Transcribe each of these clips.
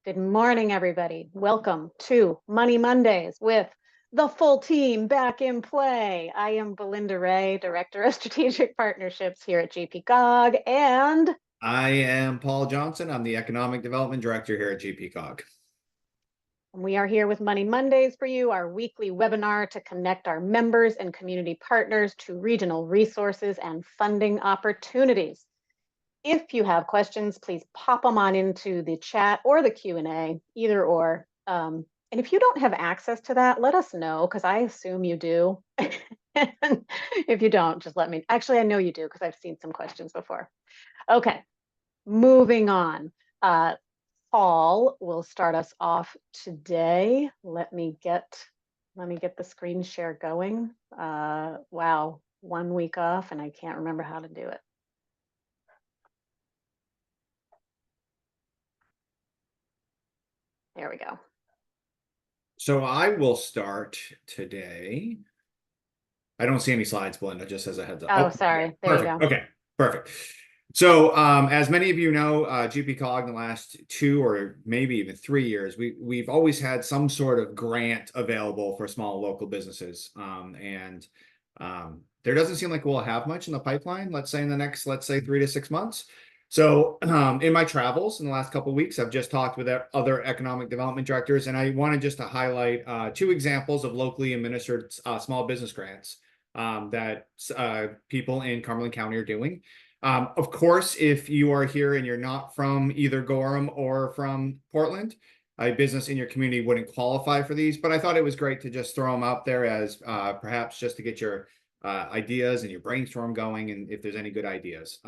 Good morning, everybody. Welcome to Money Mondays with the full team back in play. I am Belinda Ray, Director of Strategic Partnerships here at GPCOG, and I am Paul Johnson. I'm the Economic Development Director here at GPCOG. we are here with Money Mondays for you, our weekly webinar to connect our members and community partners to regional resources and funding opportunities. If you have questions, please pop them on into the chat or the Q&A, either or. And if you don't have access to that, let us know, because I assume you do. And if you don't, just let me. Actually, I know you do, because I've seen some questions before. Okay, moving on. Paul will start us off today. Let me get the screen share going. Wow, 1 week off, and I can't remember how to do it. There we go. So I will start today. I don't see any slides, Belinda, just as a heads up. Oh, sorry. There Perfect. you go. Okay, perfect. So as many of you know, GPCOG in the last 2 or maybe even 3 years, we've always had some sort of grant available for small local businesses. There doesn't seem like we'll have much in the pipeline, let's say in the next, 3 to 6 months. So in my travels in the last couple of weeks, I've just talked with other economic development directors, and I wanted just to highlight 2 examples of locally administered small business grants that people in Cumberland County are doing. Of course, if you are here and you're not from either Gorham or from Portland, a business in your community wouldn't qualify for these, but I thought it was great to just throw them out there as perhaps just to get your ideas and your brainstorm going, and if there's any good ideas.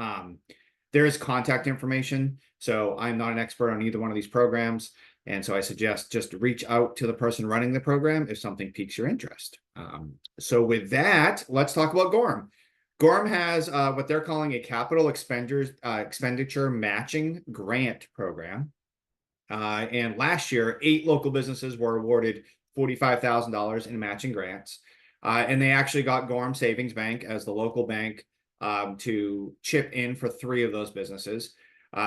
There is contact information, so I'm not an expert on either one of these programs, and so I suggest just reach out to the person running the program if something piques your interest. So with that, let's talk about Gorham. Gorham has what they're calling a capital expenditure matching grant program. And last year, 8 local businesses were awarded $45,000 in matching grants. And they actually got Gorham Savings Bank as the local bank to chip in for 3 of those businesses.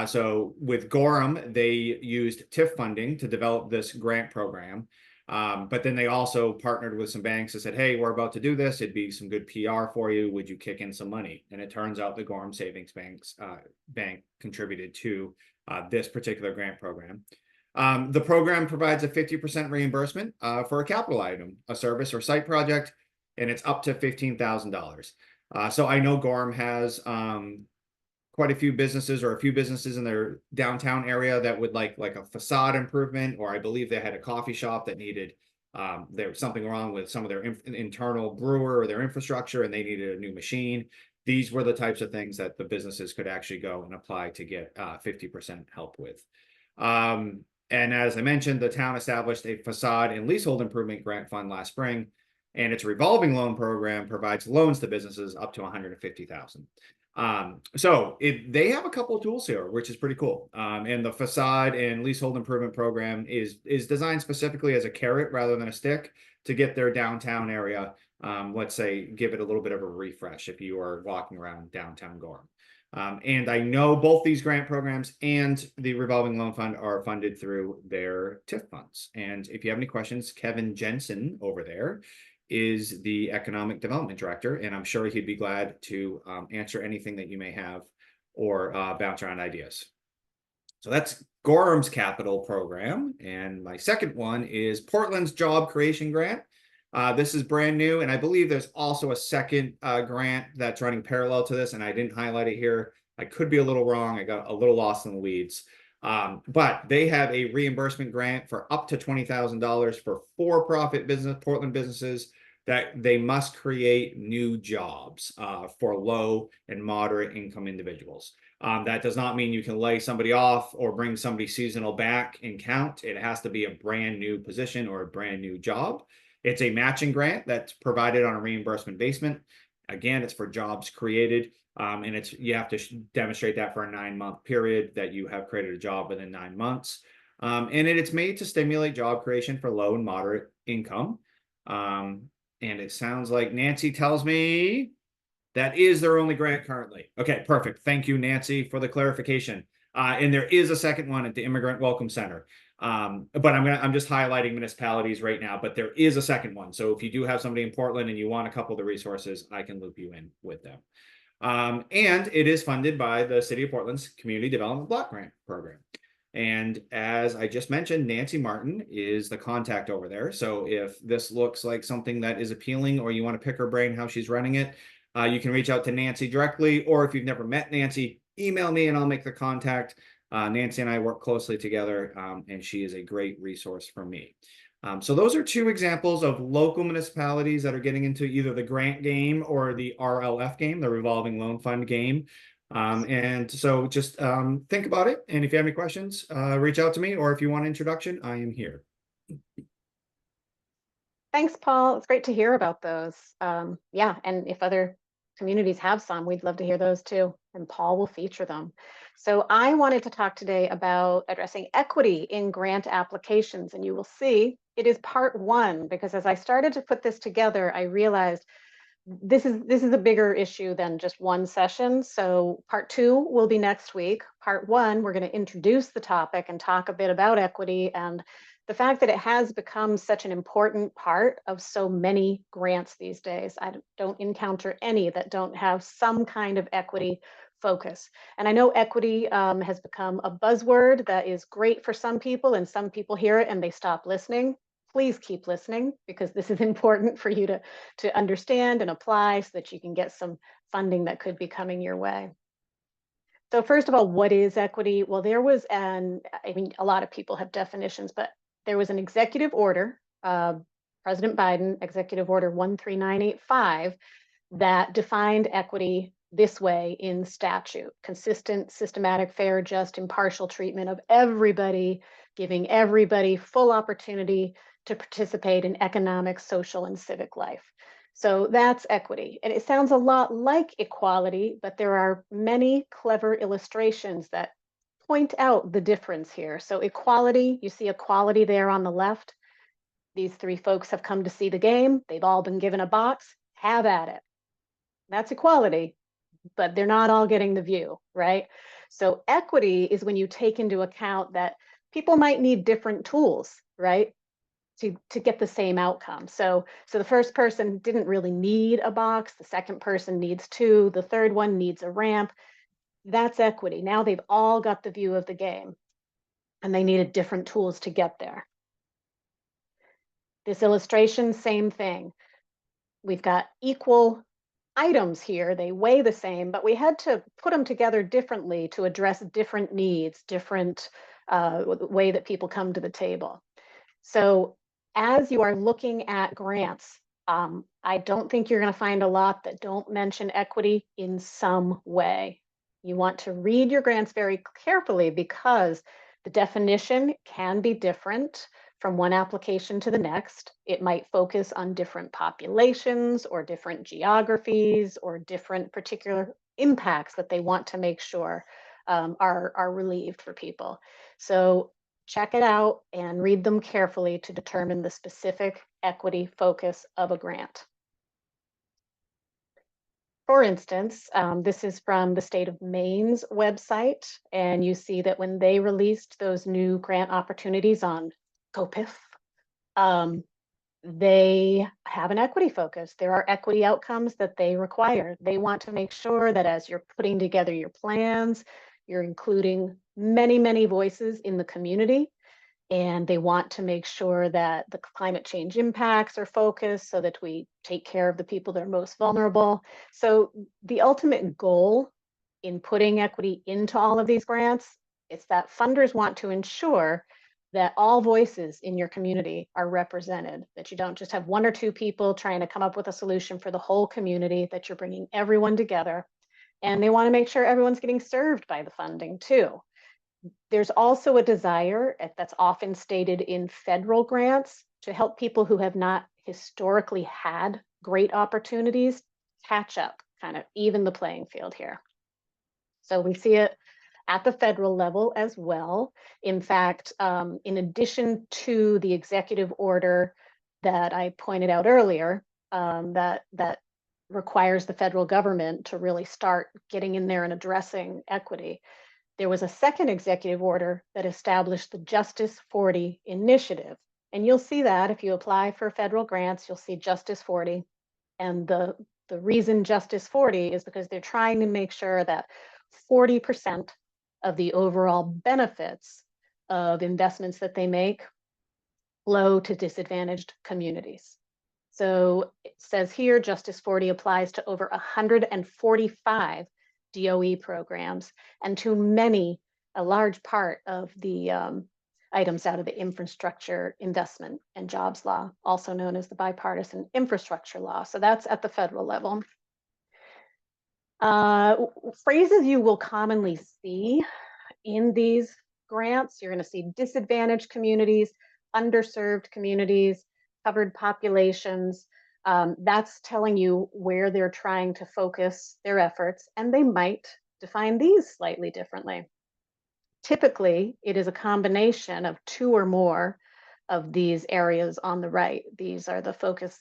So with Gorham, they used TIF funding to develop this grant program. But then they also partnered with some banks that said, hey, we're about to do this. It'd be some good PR for you. Would you kick in some money? And it turns out the Gorham Savings Bank contributed to this particular grant program. The program provides a 50% reimbursement for a capital item, a service or site project, and it's up to $15,000. So I know Gorham has quite a few businesses or a few businesses in their downtown area that would like a facade improvement, or I believe they had a coffee shop that needed, there was something wrong with some of their internal brewer or their infrastructure, and they needed a new machine. These were the types of things that the businesses could actually go and apply to get 50% help with. And as I mentioned, the town established a facade and leasehold improvement grant fund last spring, and its revolving loan program provides loans to businesses up to $150,000. So they have a couple of tools here, which is pretty cool. And the facade and leasehold improvement program is designed specifically as a carrot rather than a stick to get their downtown area, let's say, give it a little bit of a refresh if you are walking around downtown Gorham. And I know both these grant programs and the revolving loan fund are funded through their TIF funds. And if you have any questions, Kevin Jensen over there is the economic development director, and I'm sure he'd be glad to answer anything that you may have or bounce around ideas. So that's Gorham's capital program. And my second one is Portland's job creation grant. This is brand new, and I believe there's also a second grant that's running parallel to this, and I didn't highlight it here. I could be a little wrong. I got a little lost in the weeds. But they have a reimbursement grant for up to $20,000 for for-profit Portland businesses that they must create new jobs for low and moderate income individuals. That does not mean you can lay somebody off or bring somebody seasonal back and count. It has to be a brand new position or a brand new job. It's a matching grant that's provided on a reimbursement basis. Again, it's for jobs created, and you have to demonstrate that for a 9-month period that you have created a job within 9 months. And it's made to stimulate job creation for low and moderate income. And it sounds like Nancy tells me that is their only grant currently. Okay, perfect. Thank you, Nancy, for the clarification. And there is a second one at the Immigrant Welcome Center. But I'm just highlighting municipalities right now, but there is a second one. So if you do have somebody in Portland and you want a couple of the resources, I can loop you in with them. And it is funded by the City of Portland's Community Development Block Grant Program. And as I just mentioned, Nancy Martin is the contact over there. So if this looks like something that is appealing, or you want to pick her brain how she's running it, you can reach out to Nancy directly, or if you've never met Nancy, email me and I'll make the contact. Nancy and I work closely together, and she is a great resource for me. So those are two examples of local municipalities that are getting into either the grant game or the RLF game, the revolving loan fund game. And so just think about it. And if you have any questions, reach out to me, or if you want an introduction, I am here. Thanks, Paul. It's great to hear about those. Yeah, and if other communities have some, we'd love to hear those too, and Paul will feature them. So I wanted to talk today about addressing equity in grant applications, and you will see it is part one, because as I started to put this together, I realized this is a bigger issue than just one session. So part two will be next week. Part one, we're going to introduce the topic and talk a bit about equity and the fact that it has become such an important part of so many grants these days. I don't encounter any that don't have some kind of equity focus. And I know equity has become a buzzword that is great for some people, and some people hear it and they stop listening. Please keep listening, because this is important for you to understand and apply so that you can get some funding that could be coming your way. So first of all, what is equity? Well, there was I mean, a lot of people have definitions, but there was an executive order, President Biden, Executive Order 13985, that defined equity this way in statute: consistent, systematic, fair, just, impartial treatment of everybody, giving everybody full opportunity to participate in economic, social, and civic life. So that's equity. And it sounds a lot like equality, but there are many clever illustrations that point out the difference here. So equality, you see equality there on the left. These three folks have come to see the game. They've all been given a box. Have at it. That's equality, but they're not all getting the view, right? So equity is when you take into account that people might need different tools, right, to get the same outcome. So the first person didn't really need a box. The second person needs two. The third one needs a ramp. That's equity. Now they've all got the view of the game, and they needed different tools to get there. This illustration, same thing. We've got equal items here. They weigh the same, but we had to put them together differently to address different needs, different way that people come to the table. So as you are looking at grants, I don't think you're going to find a lot that don't mention equity in some way. You want to read your grants very carefully, because the definition can be different from one application to the next. It might focus on different populations or different geographies or different particular impacts that they want to make sure are relieved for people. So check it out and read them carefully to determine the specific equity focus of a grant. For instance, this is from the state of Maine's website, and you see that when they released those new grant opportunities on GoPIF, they have an equity focus. There are equity outcomes that they require. They want to make sure that as you're putting together your plans, you're including many, many voices in the community. And they want to make sure that the climate change impacts are focused so that we take care of the people that are most vulnerable. So the ultimate goal in putting equity into all of these grants is that funders want to ensure that all voices in your community are represented, that you don't just have one or two people trying to come up with a solution for the whole community, that you're bringing everyone together. And they want to make sure everyone's getting served by the funding too. There's also a desire that's often stated in federal grants to help people who have not historically had great opportunities catch up, kind of even the playing field here. So we see it at the federal level as well. In fact, in addition to the executive order that I pointed out earlier, that requires the federal government to really start getting in there and addressing equity, There was a second executive order that established the Justice 40 initiative. And you'll see that if you apply for federal grants, you'll see Justice 40. And the reason Justice 40 is because they're trying to make sure that 40% of the overall benefits of investments that they make flow to disadvantaged communities. So it says here, Justice 40 applies to over 145 DOE programs and to many, a large part of the items out of the Infrastructure Investment and Jobs Law, also known as the Bipartisan Infrastructure Law. So that's at the federal level. Phrases you will commonly see in these grants, you're going to see disadvantaged communities, underserved communities, covered populations. That's telling you where they're trying to focus their efforts, and they might define these slightly differently. Typically, it is a combination of two or more of these areas on the right. These are the focus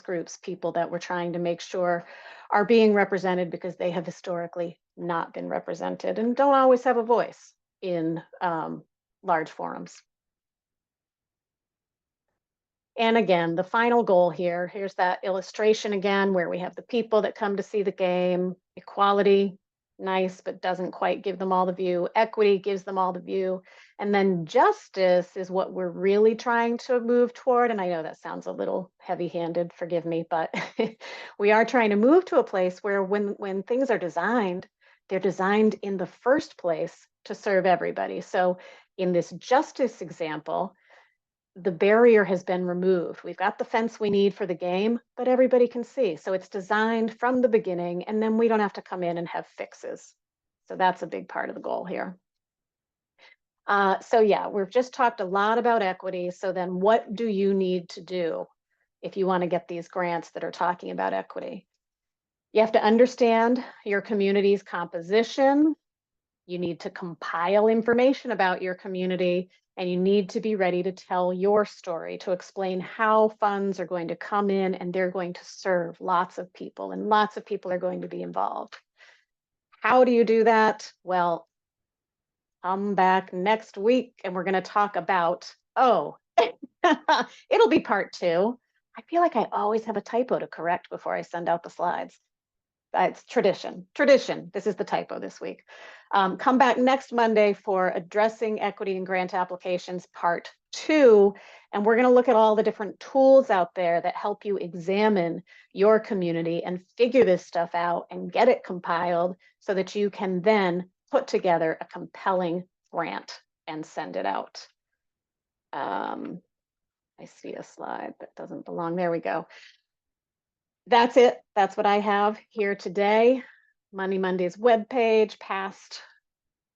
groups, people that we're trying to make sure are being represented because they have historically not been represented and don't always have a voice in large forums. And again, the final goal here, here's that illustration again, where we have the people that come to see the game. Equality, nice, but doesn't quite give them all the view. Equity gives them all the view. And then justice is what we're really trying to move toward. And I know that sounds a little heavy-handed, forgive me, but we are trying to move to a place where when things are designed, they're designed in the first place to serve everybody. So in this justice example, the barrier has been removed. We've got the fence we need for the game, but everybody can see. So it's designed from the beginning, and then we don't have to come in and have fixes. So that's a big part of the goal here. So yeah, we've just talked a lot about equity. So then what do you need to do if you want to get these grants that are talking about equity? You have to understand your community's composition. You need to compile information about your community, and you need to be ready to tell your story, to explain how funds are going to come in and they're going to serve lots of people, and lots of people are going to be involved. How do you do that? Well, come back next week and we're going to talk about, oh, it'll be part 2. I feel like I always have a typo to correct before I send out the slides. It's tradition. This is the typo this week. Come back next Monday for Addressing Equity and Grant Applications Part 2. And we're going to look at all the different tools out there that help you examine your community and figure this stuff out and get it compiled so that you can then put together a compelling grant and send it out. I see a slide that doesn't belong. There we go. That's it. That's what I have here today. Money Monday's webpage, past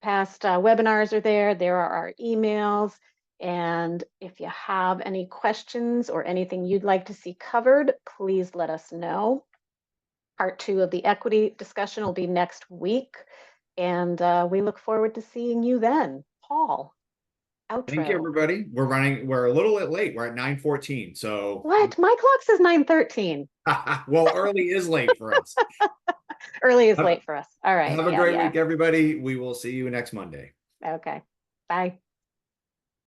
webinars are there. There are our emails. And if you have any questions or anything you'd like to see covered, please let us know. Part 2 of the equity discussion will be next week. And we look forward to seeing you then. Paul, outro. Thank you, everybody. We're a little bit late. We're at 9:14. So what? My clock says 9:13. well, early is late for us. Early is late for us. All right. Have a great week, everybody. We will see you next Monday. Okay. Bye.